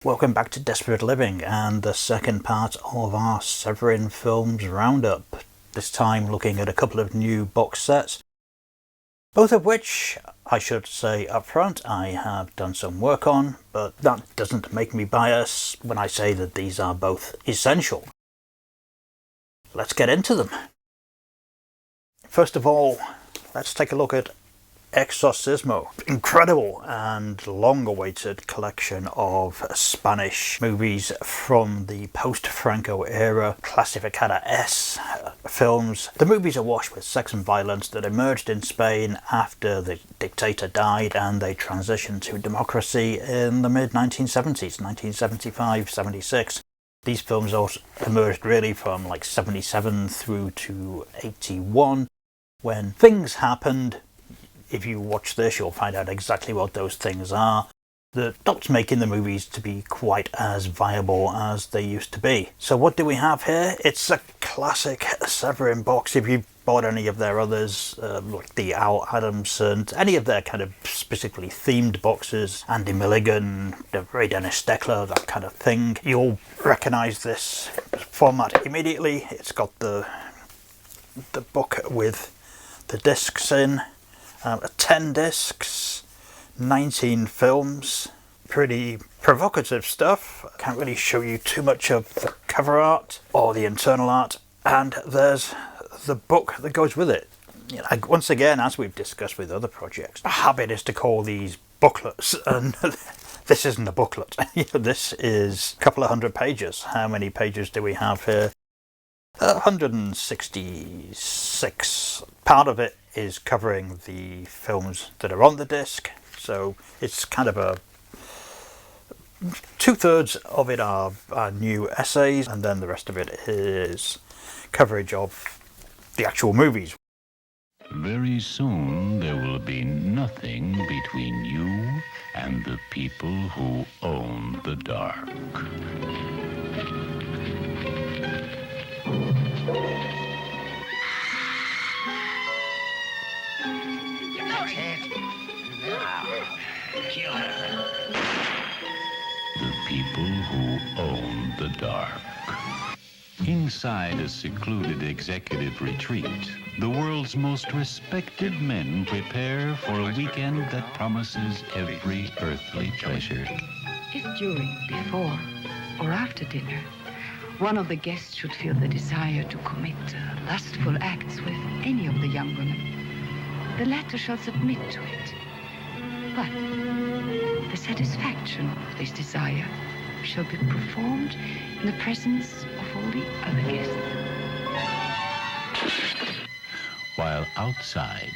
Welcome back to Desperate Living and the second part of our Severin Films roundup. This time looking at a couple of new box sets, both of which, I should say up front, I have done some work on, but that doesn't make me biased when I say that these are both essential. Let's get into them. First of all, let's take a look at Exorcismo. Incredible and long-awaited collection of Spanish movies from the Post-Franco era, Clasificada S films. The movies are awash with sex and violence that emerged in Spain after the dictator died and they transitioned to democracy in the mid-1970s, 1975, 76. These films also emerged really from like 77 through to 81, when things happened. If you watch this, you'll find out exactly what those things are that stopped making the movies to be quite as viable as they used to be. So what do we have here? It's a classic Severin box. If you've bought any of their others, like the Al Adamson, any of their kind of specifically themed boxes, Andy Milligan, Ray Dennis Steckler, that kind of thing, you'll recognise this format immediately. It's got the book with the discs in. 10 discs, 19 films, pretty provocative stuff. Can't really show you too much of the cover art or the internal art, and there's the book that goes with it. You know, once again, as we've discussed with other projects, the habit is to call these booklets, and this isn't a booklet. This is a couple of hundred pages. How many pages do we have here? 166. Part of it is covering the films that are on the disc, so it's kind of a 2/3 of it are new essays, and then the rest of it is coverage of the actual movies. Very soon there will be nothing between you and the people who own the dark. Kill her. The people who own the dark. Inside a secluded executive retreat, the world's most respected men prepare for a weekend that promises every earthly pleasure. If during, before, or after dinner, one of the guests should feel the desire to commit lustful acts with any of the young women, the latter shall submit to it. But the satisfaction of this desire shall be performed in the presence of all the other guests. While outside,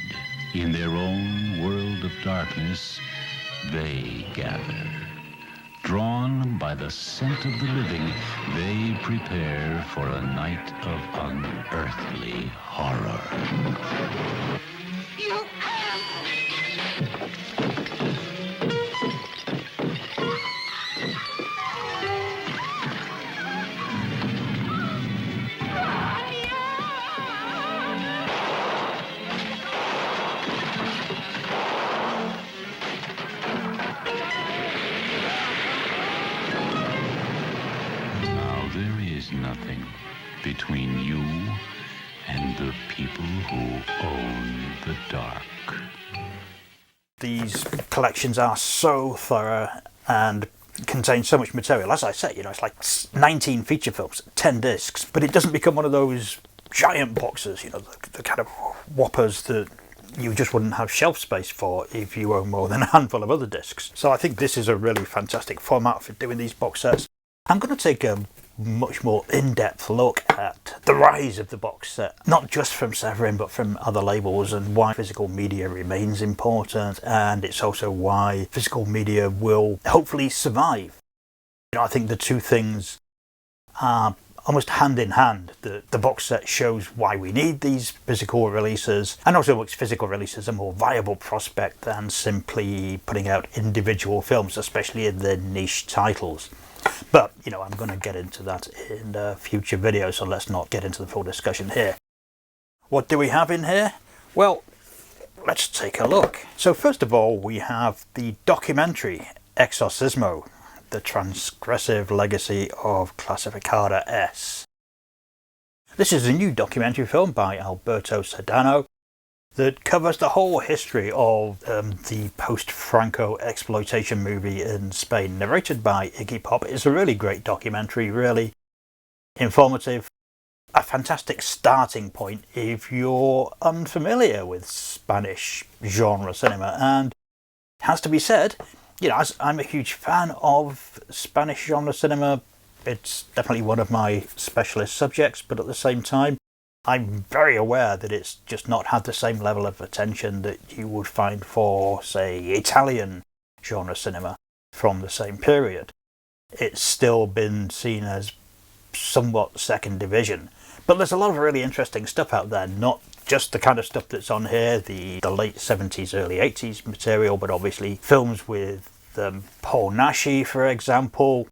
in their own world of darkness, they gather. Drawn by the scent of the living, they prepare for a night of unearthly horror. Nothing between you and the people who own the dark. These collections are so thorough and contain so much material. As I say, it's like 19 feature films, 10 discs, but it doesn't become one of those giant boxes, the kind of whoppers that you just wouldn't have shelf space for if you own more than a handful of other discs. So I think this is a really fantastic format for doing these box sets. I'm going to take a much more in-depth look at the rise of the box set, not just from Severin but from other labels, and why physical media remains important, and it's also why physical media will hopefully survive. I think the two things are almost hand in hand. The box set shows why we need these physical releases, and also makes physical releases a more viable prospect than simply putting out individual films, especially in the niche titles. But, I'm going to get into that in a future video, so let's not get into the full discussion here. What do we have in here? Well, let's take a look. So first of all, we have the documentary Exorcismo. The Transgressive Legacy of Classificata S. This is a new documentary film by Alberto Sedano that covers the whole history of the Post-Franco exploitation movie in Spain, narrated by Iggy Pop. It's a really great documentary, really informative, a fantastic starting point if you're unfamiliar with Spanish genre cinema. And it has to be said, you know, as I'm a huge fan of Spanish genre cinema, it's definitely one of my specialist subjects, but at the same time, I'm very aware that it's just not had the same level of attention that you would find for, say, Italian genre cinema from the same period. It's still been seen as somewhat second division. But there's a lot of really interesting stuff out there, not just the kind of stuff that's on here, the late 70s, early 80s material, but obviously films with Paul Naschy, for example,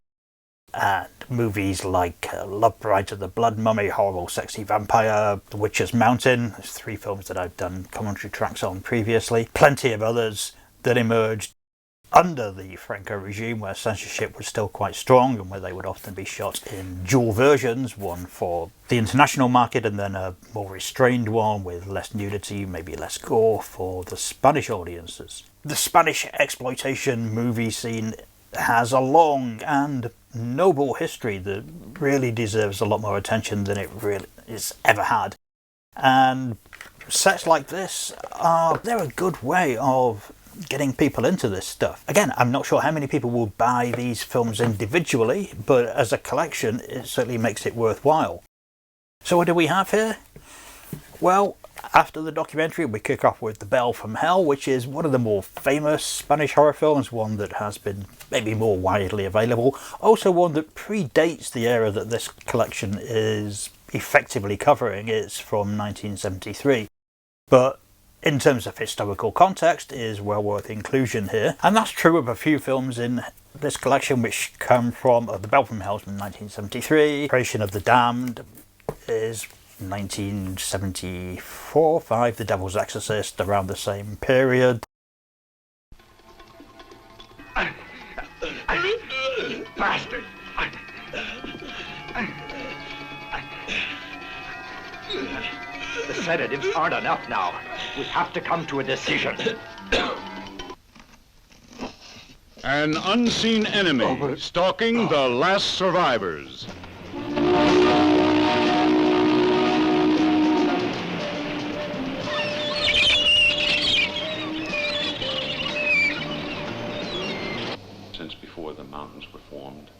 and movies like Love Bride of the Blood Mummy, Horrible Sexy Vampire, The Witcher's Mountain. There's 3 films that I've done commentary tracks on previously. Plenty of others that emerged under the Franco regime, where censorship was still quite strong and where they would often be shot in dual versions, one for the international market and then a more restrained one with less nudity, maybe less gore for the Spanish audiences. The Spanish exploitation movie scene has a long and noble history that really deserves a lot more attention than it really has ever had. And sets like this they're a good way of getting people into this stuff. Again, I'm not sure how many people will buy these films individually, but as a collection, it certainly makes it worthwhile. So what do we have here? Well, after the documentary, we kick off with The Bell from Hell, which is one of the more famous Spanish horror films, one that has been maybe more widely available, also one that predates the era that this collection is effectively covering. It's from 1973. But in terms of historical context, is well worth inclusion here. And that's true of a few films in this collection which come from The Bell from Hell from 1973. Creation of the Damned is 1974-5. The Devil's Exorcist around the same period. Bastard! The sedatives aren't enough now. We have to come to a decision. An unseen enemy stalking the last survivors. Since before the mountains were formed,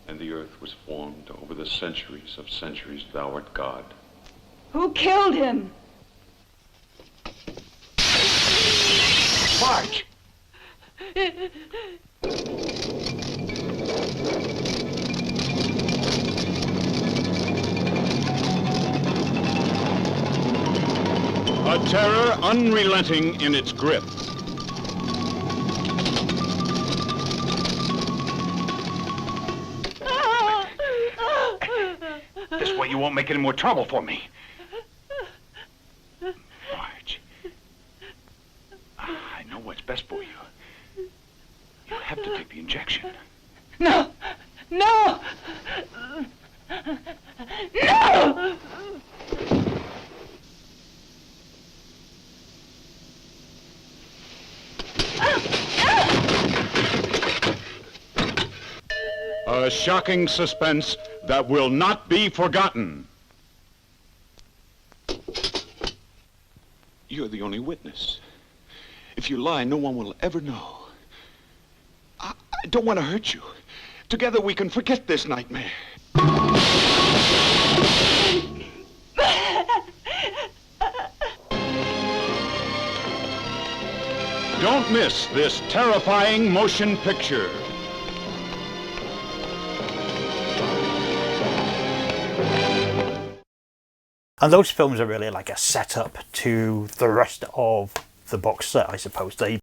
and the earth was formed, over the centuries of centuries, thou art God. Who killed him? March! A terror unrelenting in its grip. This way you won't make any more trouble for me. Marge. I know what's best for you. You have to take the injection. No! No! No! A shocking suspense that will not be forgotten. You're the only witness. If you lie, no one will ever know. I don't want to hurt you. Together we can forget this nightmare. Don't miss this terrifying motion picture. And those films are really like a setup to the rest of the box set, I suppose. They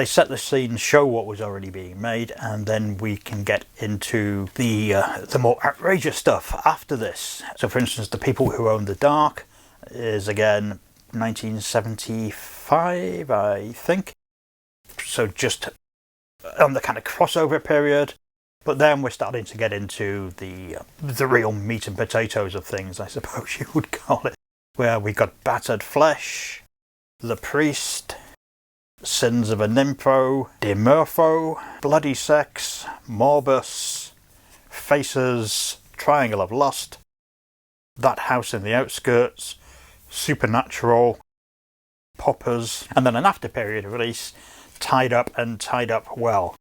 set the scene, show what was already being made, and then we can get into the more outrageous stuff after this. So, for instance, The People Who Own the Dark is, again, 1975, I think. So just on the kind of crossover period. But then we're starting to get into the real meat and potatoes of things, I suppose you would call it, where we got Battered Flesh, The Priest, Sins of a Nympho, De Murpho, Bloody Sex, Morbus, Faces, Triangle of Lust, That House in the Outskirts, Supernatural, Poppers, and then an after period release, Tied Up and Tied Up Well.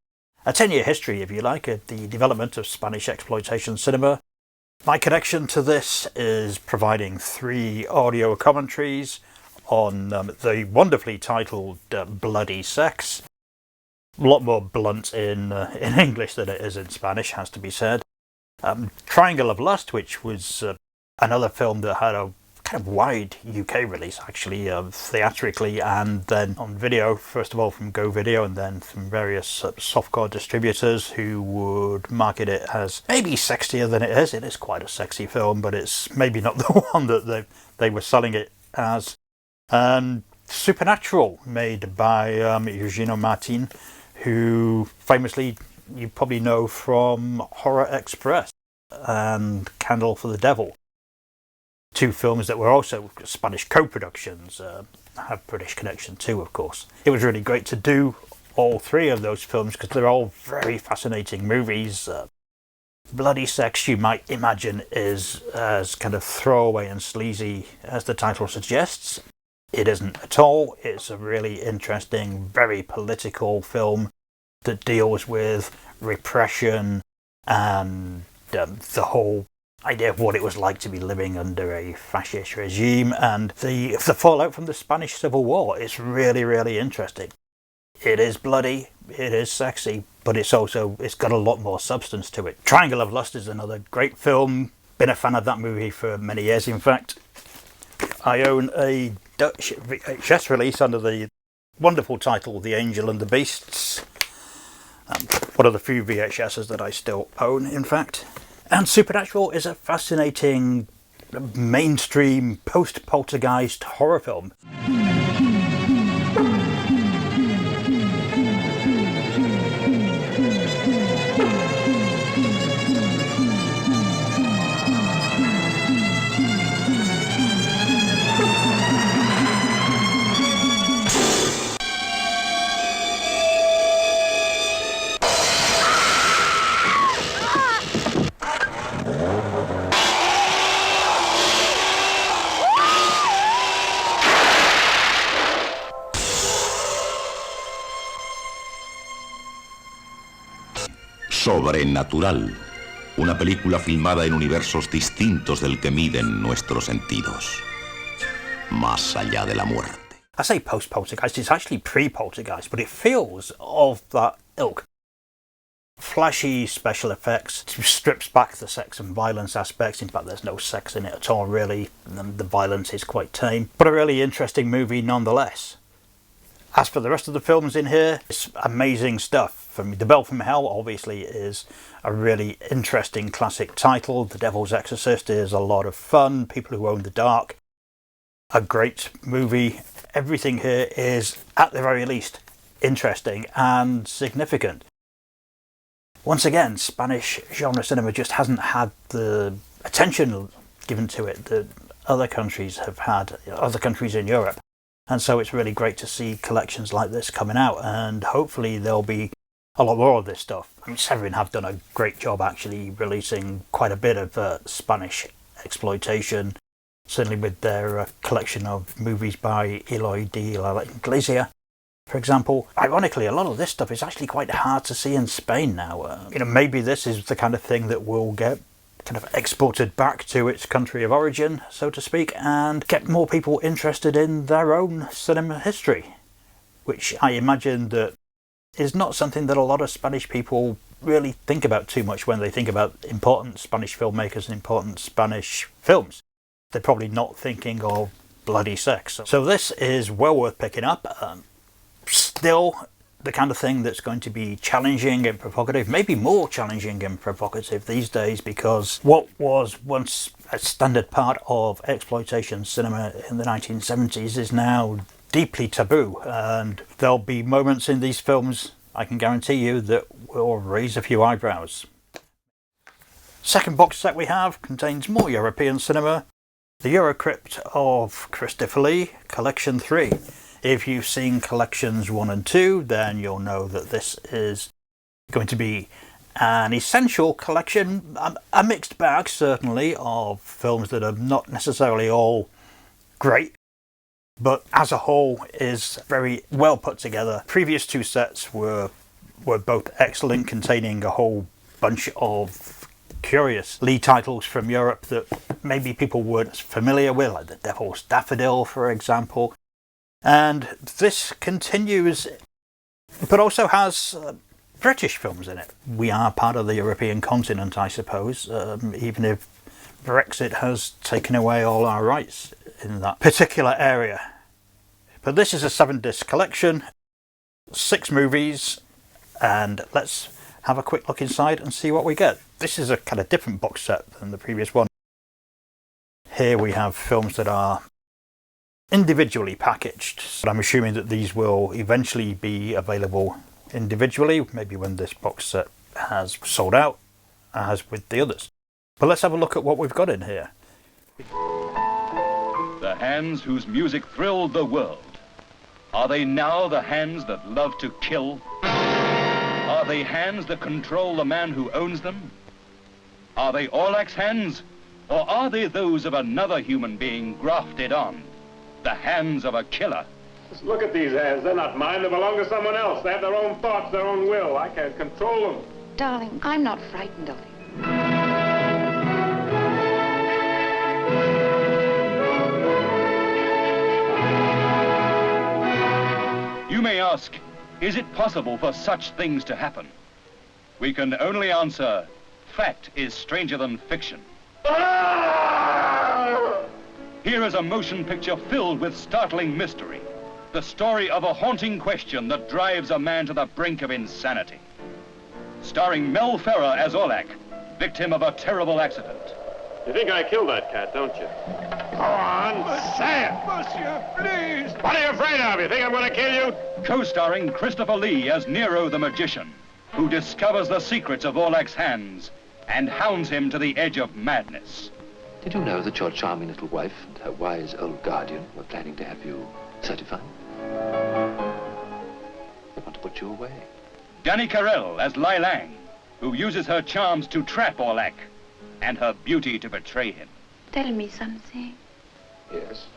A 10-year history, if you like, of the development of Spanish exploitation cinema. My connection to this is providing 3 audio commentaries on the wonderfully titled Bloody Sex. A lot more blunt in English than it is in Spanish, has to be said. Triangle of Lust, which was another film that had a kind of wide UK release, actually, theatrically and then on video, first of all from Go Video and then from various softcore distributors who would market it as maybe sexier than it is. It is quite a sexy film, but it's maybe not the one that they were selling it as. Supernatural, made by Eugenio Martin, who famously you probably know from Horror Express and Candle for the Devil. 2 films that were also Spanish co-productions, have British connection too, of course. It was really great to do all 3 of those films because they're all very fascinating movies. Bloody Sex, you might imagine, is as kind of throwaway and sleazy as the title suggests. It isn't at all. It's a really interesting, very political film that deals with repression and the whole idea of what it was like to be living under a fascist regime and the fallout from the Spanish Civil War. It's really, really interesting. It is bloody, it is sexy, but it's got a lot more substance to it. Triangle of Lust is another great film. Been a fan of that movie for many years, in fact. I own a Dutch VHS release under the wonderful title The Angel and the Beasts. One of the few VHSs that I still own, in fact. And Supernatural is a fascinating mainstream post-poltergeist horror film. Sobrenatural, una película filmada en universos distintos del que miden nuestros sentidos, más allá de la muerte. I say post-poltergeist, it's actually pre-poltergeist, but it feels of that ilk. Flashy special effects, strips back the sex and violence aspects. In fact, there's no sex in it at all, really. The violence is quite tame, but a really interesting movie nonetheless. As for the rest of the films in here, it's amazing stuff. The Bell from Hell, obviously, is a really interesting classic title. The Devil's Exorcist is a lot of fun. People Who Own the Dark, a great movie. Everything here is, at the very least, interesting and significant. Once again, Spanish genre cinema just hasn't had the attention given to it that other countries have had, other countries in Europe. And so it's really great to see collections like this coming out, and hopefully there'll be a lot more of this stuff. I mean, Severin have done a great job actually releasing quite a bit of Spanish exploitation, certainly with their collection of movies by Eloy de la Iglesia, for example. Ironically, a lot of this stuff is actually quite hard to see in Spain now. Maybe this is the kind of thing that will get kind of exported back to its country of origin, so to speak, and get more people interested in their own cinema history, which I imagine that is not something that a lot of Spanish people really think about too much when they think about important Spanish filmmakers and important Spanish films. They're probably not thinking of Bloody Sex. So this is well worth picking up. Still the kind of thing that's going to be challenging and provocative, maybe more challenging and provocative these days, because what was once a standard part of exploitation cinema in the 1970s is now deeply taboo, and there'll be moments in these films I can guarantee you that will raise a few eyebrows. Second box set we have contains more European cinema. The Eurocrypt of Christopher Lee, Collection 3. If you've seen Collections 1 and 2, then you'll know that this is going to be an essential collection, a mixed bag certainly, of films that are not necessarily all great, but as a whole is very well put together. Previous two sets were both excellent, containing a whole bunch of curious Lee titles from Europe that maybe people weren't familiar with, like The Devil's Daffodil, for example. And this continues, but also has British films in it. We are part of the European continent, I suppose, even if Brexit has taken away all our rights in that particular area. But this is a 7-disc collection, 6 movies, and let's have a quick look inside and see what we get. This is a kind of different box set than the previous one. Here we have films that are individually packaged, but I'm assuming that these will eventually be available individually, maybe when this box set has sold out, as with the others. But let's have a look at what we've got in here. The hands whose music thrilled the world. Are they now the hands that love to kill? Are they hands that control the man who owns them? Are they Orlak's hands? Or are they those of another human being grafted on? The hands of a killer. Just look at these hands. They're not mine. They belong to someone else. They have their own thoughts, their own will. I can't control them. Darling, I'm not frightened of you. You may ask, is it possible for such things to happen? We can only answer, fact is stranger than fiction. Here is a motion picture filled with startling mystery. The story of a haunting question that drives a man to the brink of insanity. Starring Mel Ferrer as Orlak, victim of a terrible accident. You think I killed that cat, don't you? Go on, say it! Monsieur, please! What are you afraid of? You think I'm going to kill you? Co-starring Christopher Lee as Nero the Magician, who discovers the secrets of Orlak's hands and hounds him to the edge of madness. Did you know that your charming little wife and her wise old guardian were planning to have you certified? They want to put you away. Danny Carell as Lai Lang, who uses her charms to trap Orlak and her beauty to betray him. Tell me something. Yes.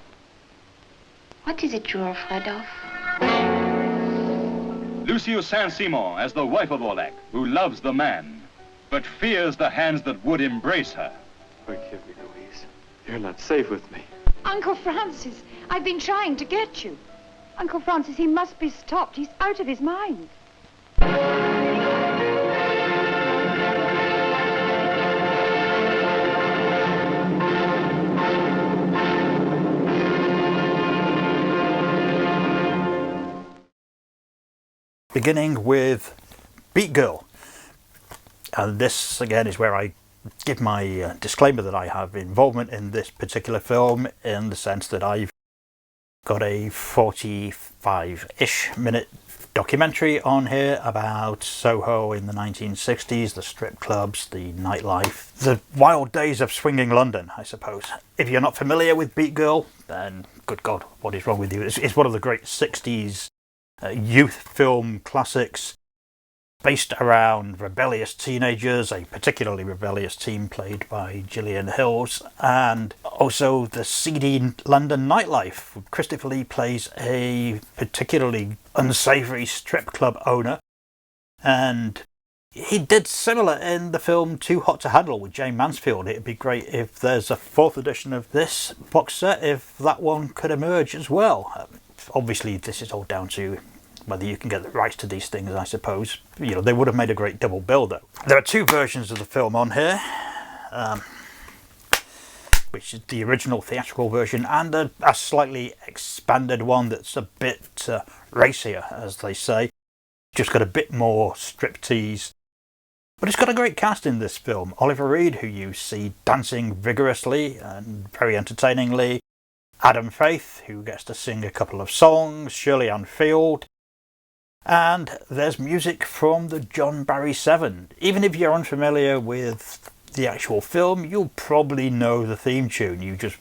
What is it you're afraid of? Lucius Saint-Simon as the wife of Orlak, who loves the man, but fears the hands that would embrace her. Forgive me, Louise. You're not safe with me. Uncle Francis, I've been trying to get you. Uncle Francis, he must be stopped. He's out of his mind. Beginning with Beat Girl. And this again is where I give my disclaimer that I have involvement in this particular film, in the sense that I've got a 45-ish minute documentary on here about Soho in the 1960s, the strip clubs, the nightlife, the wild days of swinging London, I suppose. If you're not familiar with Beat Girl, then good God, what is wrong with you? It's one of the great 60s youth film classics, based around rebellious teenagers, a particularly rebellious teen played by Gillian Hills, and also the seedy London nightlife. Christopher Lee plays a particularly unsavoury strip club owner, and he did similar in the film Too Hot to Handle with Jane Mansfield. It'd be great if there's a 4th edition of this box set, if that one could emerge as well. Obviously, this is all down to whether you can get the rights to these things, I suppose. You know, they would have made a great double bill, though. There are 2 versions of the film on here, which is the original theatrical version and a slightly expanded one that's a bit racier, as they say. Just got a bit more striptease. But it's got a great cast in this film. Oliver Reed, who you see dancing vigorously and very entertainingly. Adam Faith, who gets to sing a couple of songs. Shirley Ann Field. And there's music from the John Barry 7. Even if you're unfamiliar with the actual film, you'll probably know the theme tune. You just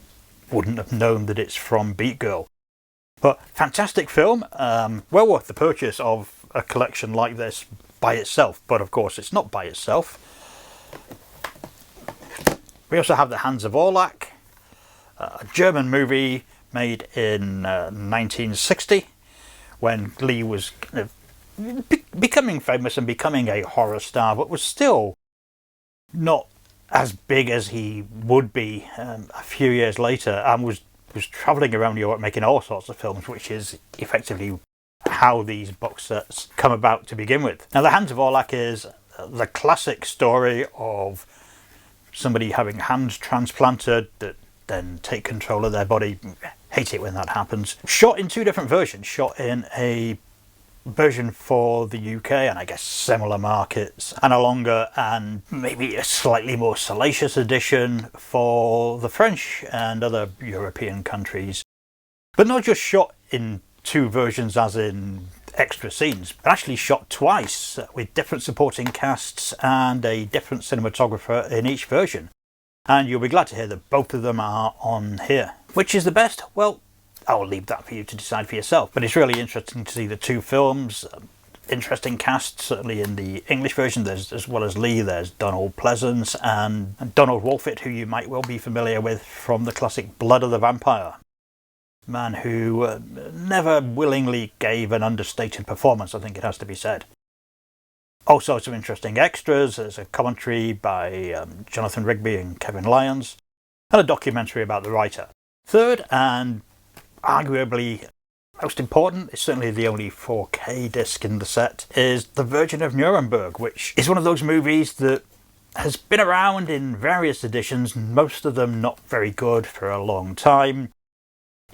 wouldn't have known that it's from Beat Girl. But fantastic film, well worth the purchase of a collection like this by itself. But of course it's not by itself. We also have The Hands of Orlak, a German movie made in 1960 when Lee was becoming famous and becoming a horror star, but was still not as big as he would be a few years later, and was travelling around Europe making all sorts of films, which is effectively how these box sets come about to begin with. Now, The Hands of Orlak is the classic story of somebody having hands transplanted that then take control of their body. Hate it when that happens. Shot in two different versions. Shot in a version for the UK and I guess similar markets, and a longer and maybe a slightly more salacious edition for the French and other European countries. But not just shot in two versions as in extra scenes, but actually shot twice with different supporting casts and a different cinematographer in each version. And you'll be glad to hear that both of them are on here. Which is the best? Well, I'll leave that for you to decide for yourself. But it's really interesting to see the two films. Interesting cast, certainly in the English version. There's, as well as Lee, there's Donald Pleasance and Donald Wolfett, who you might well be familiar with from the classic Blood of the Vampire. Man who never willingly gave an understated performance, I think it has to be said. Also some interesting extras. There's a commentary by Jonathan Rigby and Kevin Lyons, and a documentary about the writer. Third, and arguably most important, it's certainly the only 4K disc in the set, is The Virgin of Nuremberg, which is one of those movies that has been around in various editions, most of them not very good for a long time.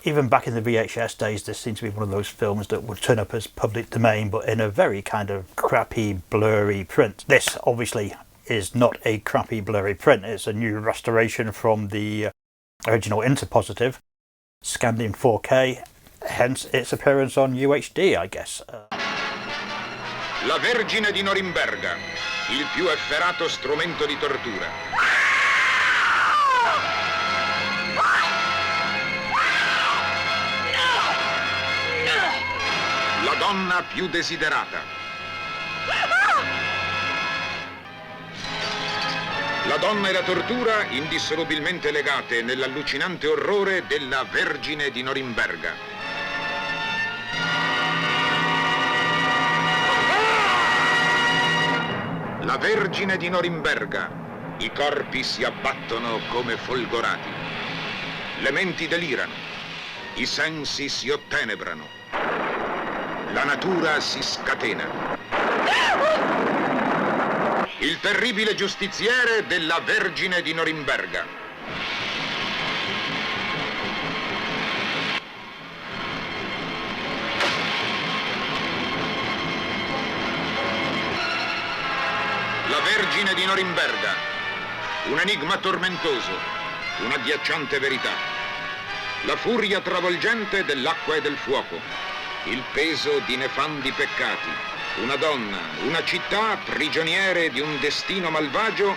Even back in the VHS days, this seems to be one of those films that would turn up as public domain, but in a very kind of crappy, blurry print. This, obviously, is not a crappy, blurry print. It's a new restoration from the original Interpositive, scanned in 4K, hence its appearance on UHD, I guess. La Vergine di Norimberga, il più efferato strumento di tortura. La donna più desiderata. La donna e la tortura indissolubilmente legate nell'allucinante orrore della Vergine di Norimberga. La Vergine di Norimberga. I corpi si abbattono come folgorati. Le menti delirano. I sensi si ottenebrano. La natura si scatena. Il terribile giustiziere della Vergine di Norimberga. La Vergine di Norimberga. Un enigma tormentoso, un'agghiacciante verità. La furia travolgente dell'acqua e del fuoco. Il peso di nefandi peccati, una donna, una città prigioniere di un destino malvagio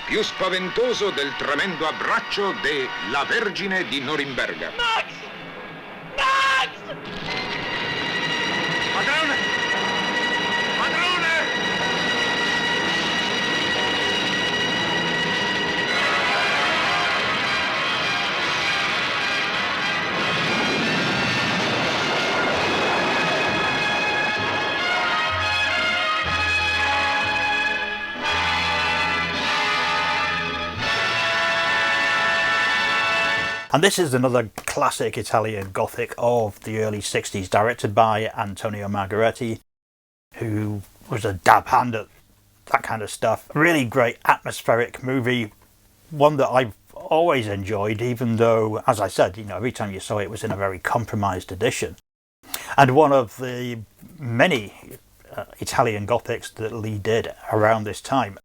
più spaventoso del tremendo abbraccio della Vergine di Norimberga. Max! Max! Padrone! Padrone! And this is another classic Italian Gothic of the early 60s, directed by Antonio Margheriti, who was a dab hand at that kind of stuff. Really great atmospheric movie, one that I've always enjoyed, even though, as I said, you know, every time you saw it, it was in a very compromised edition. And one of the many Italian Gothics that Lee did around this time,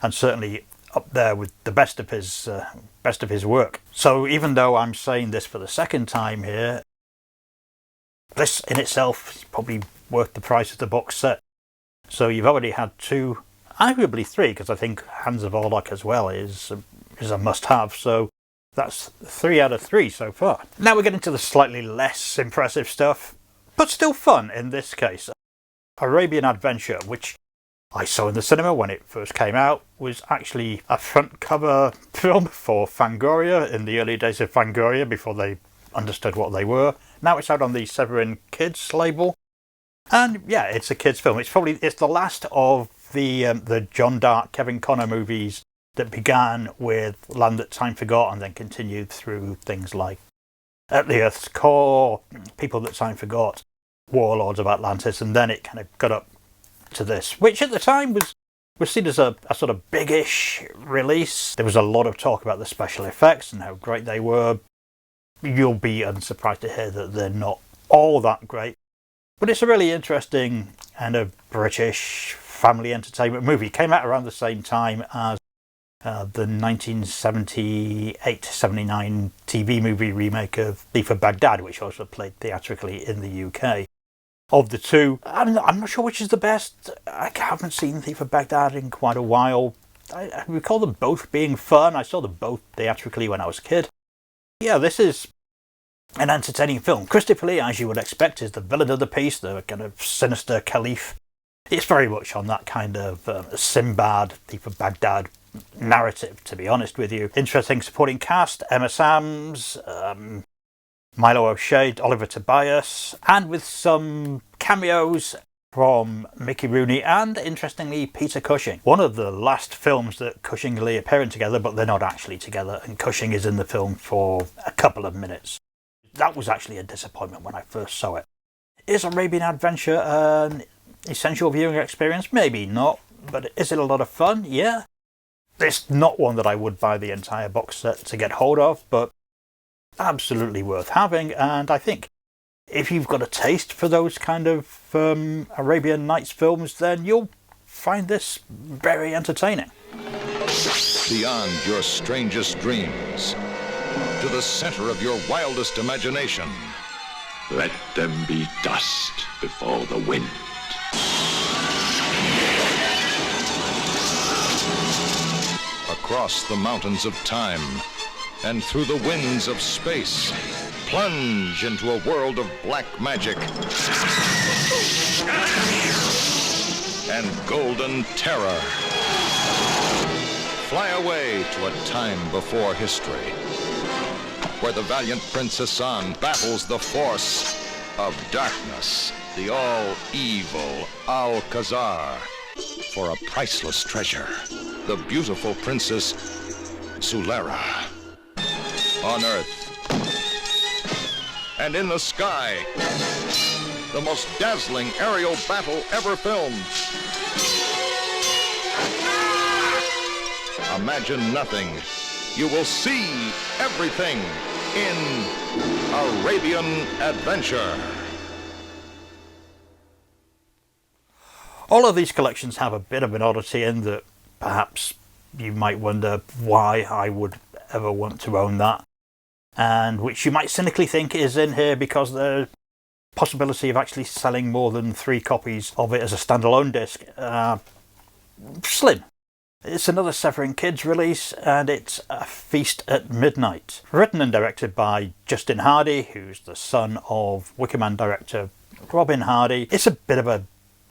and certainly up there with the best of his work. So even though I'm saying this for the second time here, this in itself is probably worth the price of the box set. So you've already had 2, arguably 3, because I think Hands of Orlok as well is a must-have. So that's 3 out of 3 so far. Now we're getting to the slightly less impressive stuff, but still fun in this case. Arabian Adventure, which I saw in the cinema when it first came out, was actually a front cover film for Fangoria in the early days of Fangoria before they understood what they were. Now it's out on the Severin Kids label. And yeah, it's a kids film. It's the last of the John Dart, Kevin Connor movies that began with Land That Time Forgot and then continued through things like At the Earth's Core, People That Time Forgot, Warlords of Atlantis, and then it kind of got up to this, which at the time was seen as a sort of big-ish release. There was a lot of talk about the special effects and how great they were. You'll be unsurprised to hear that they're not all that great, but it's a really interesting kind of British family entertainment movie. It came out around the same time as the 1978-79 TV movie remake of Thief of Baghdad, which also played theatrically in the UK. Of the two, I'm not sure which is the best. I haven't seen Thief of Baghdad in quite a while. I recall them both being fun. I saw them both theatrically when I was a kid. Yeah, this is an entertaining film. Christopher Lee, as you would expect, is the villain of the piece, the kind of sinister caliph. It's very much on that kind of Sinbad, Thief of Baghdad narrative, to be honest with you. Interesting supporting cast: Emma Samms, Milo O'Shea, Oliver Tobias, and with some cameos from Mickey Rooney and, interestingly, Peter Cushing. One of the last films that Cushing and Lee appearing together, but they're not actually together, and Cushing is in the film for a couple of minutes. That was actually a disappointment when I first saw it. Is Arabian Adventure an essential viewing experience? Maybe not, but is it a lot of fun? Yeah. It's not one that I would buy the entire box set to get hold of, but absolutely worth having. And I think if you've got a taste for those kind of Arabian Nights films, then you'll find this very entertaining. Beyond your strangest dreams, to the center of your wildest imagination. Let them be dust before the wind. Across the mountains of time and through the winds of space, plunge into a world of black magic and golden terror. Fly away to a time before history, where the valiant Prince Hassan battles the force of darkness, the all-evil Al-Khazar, for a priceless treasure, the beautiful Princess Zulera. On Earth and in the sky, the most dazzling aerial battle ever filmed. Imagine nothing. You will see everything in Arabian Adventure. All of these collections have a bit of an oddity in that perhaps you might wonder why I would ever want to own that, and which you might cynically think is in here because the possibility of actually selling more than 3 copies of it as a standalone disc slim. It's another Severin Kids release, and it's A Feast at Midnight. Written and directed by Justin Hardy, who's the son of Wicker Man director Robin Hardy. It's a bit of a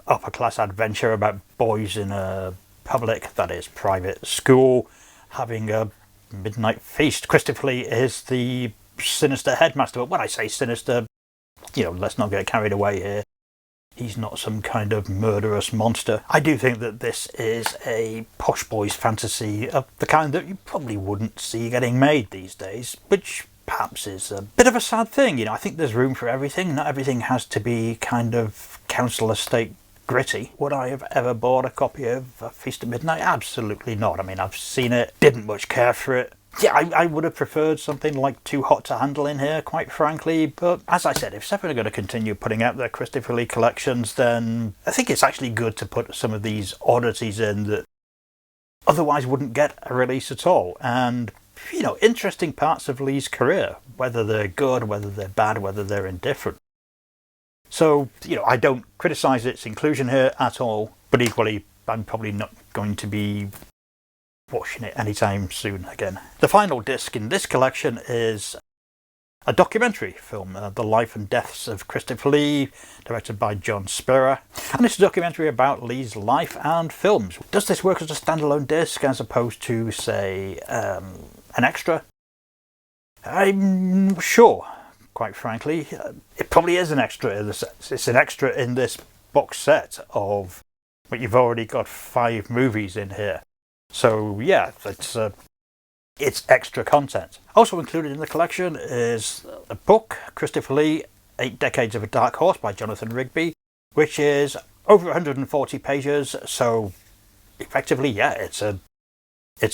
upper-class adventure about boys in a public, that is, private school, having a midnight feast. Christopher Lee is the sinister headmaster, but when I say sinister, let's not get carried away here. He's not some kind of murderous monster. I do think that this is a posh boy's fantasy of the kind that you probably wouldn't see getting made these days, which perhaps is a bit of a sad thing. I think there's room for everything. Not everything has to be kind of council estate gritty. Would I have ever bought a copy of A Feast at Midnight? Absolutely not. I mean, I've seen it, didn't much care for it. Yeah, I would have preferred something like Too Hot to Handle in here, quite frankly, but as I said, if Severin are going to continue putting out their Christopher Lee collections, then I think it's actually good to put some of these oddities in that otherwise wouldn't get a release at all. And, interesting parts of Lee's career, whether they're good, whether they're bad, whether they're indifferent. So, you know, I don't criticise its inclusion here at all, but equally I'm probably not going to be watching it anytime soon again. The final disc in this collection is a documentary film, The Life and Deaths of Christopher Lee, directed by John Spira. And it's a documentary about Lee's life and films. Does this work as a standalone disc as opposed to, say, an extra? I'm sure, quite frankly. It probably is an extra in the set. It's an extra in this box set of, but you've already got 5 movies in here. So yeah, it's extra content. Also included in the collection is a book, Christopher Lee, 8 Decades of a Dark Horse by Jonathan Rigby, which is over 140 pages. So effectively, yeah, it's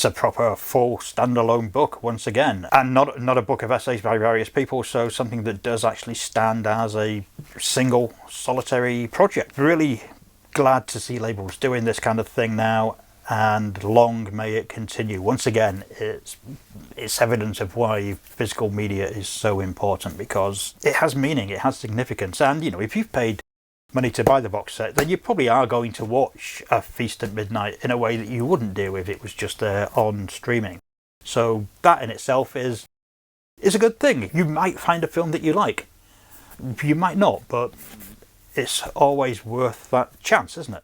a proper full standalone book once again, and not a book of essays by various people. So something that does actually stand as a single solitary project. Really glad to see labels doing this kind of thing now, and long may it continue. Once again, it's evidence of why physical media is so important, because it has meaning, it has significance. And you know, if you've paid money to buy the box set, then you probably are going to watch A Feast at Midnight in a way that you wouldn't do if it was just there on streaming. So that in itself is a good thing. You might find a film that you like, you might not, but it's always worth that chance, isn't it?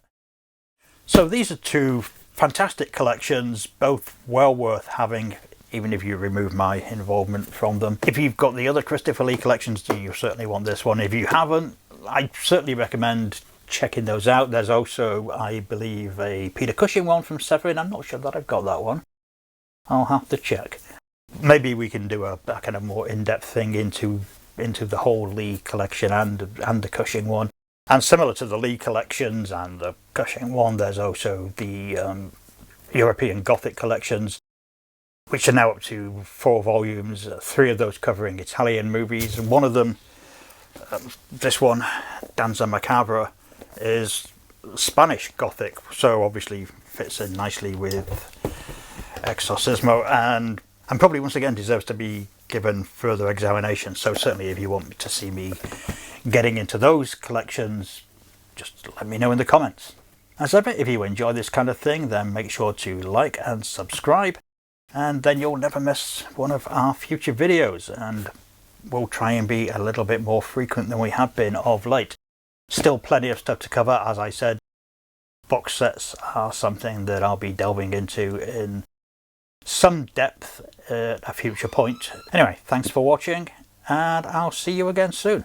So these are 2 fantastic collections, both well worth having, even if you remove my involvement from them. If you've got the other Christopher Lee collections, you certainly want this one. If you haven't, I certainly recommend checking those out. There's also, I believe, a Peter Cushing one from Severin. I'm not sure that I've got that one. I'll have to check. Maybe we can do a kind of more in-depth thing into the whole Lee collection and the Cushing one. And similar to the Lee collections and the Cushing one, there's also the European Gothic collections, which are now up to 4 volumes, 3 of those covering Italian movies. And one of them, this one, Danza Macabra, is Spanish Gothic, so obviously fits in nicely with Exorcismo, and probably once again deserves to be given further examination. So certainly if you want to see me getting into those collections, just let me know in the comments. As ever, if you enjoy this kind of thing, then make sure to like and subscribe, and then you'll never miss one of our future videos, and we'll try and be a little bit more frequent than we have been of late. Still plenty of stuff to cover, as I said. Box sets are something that I'll be delving into in some depth at a future point. Anyway, thanks for watching, and I'll see you again soon.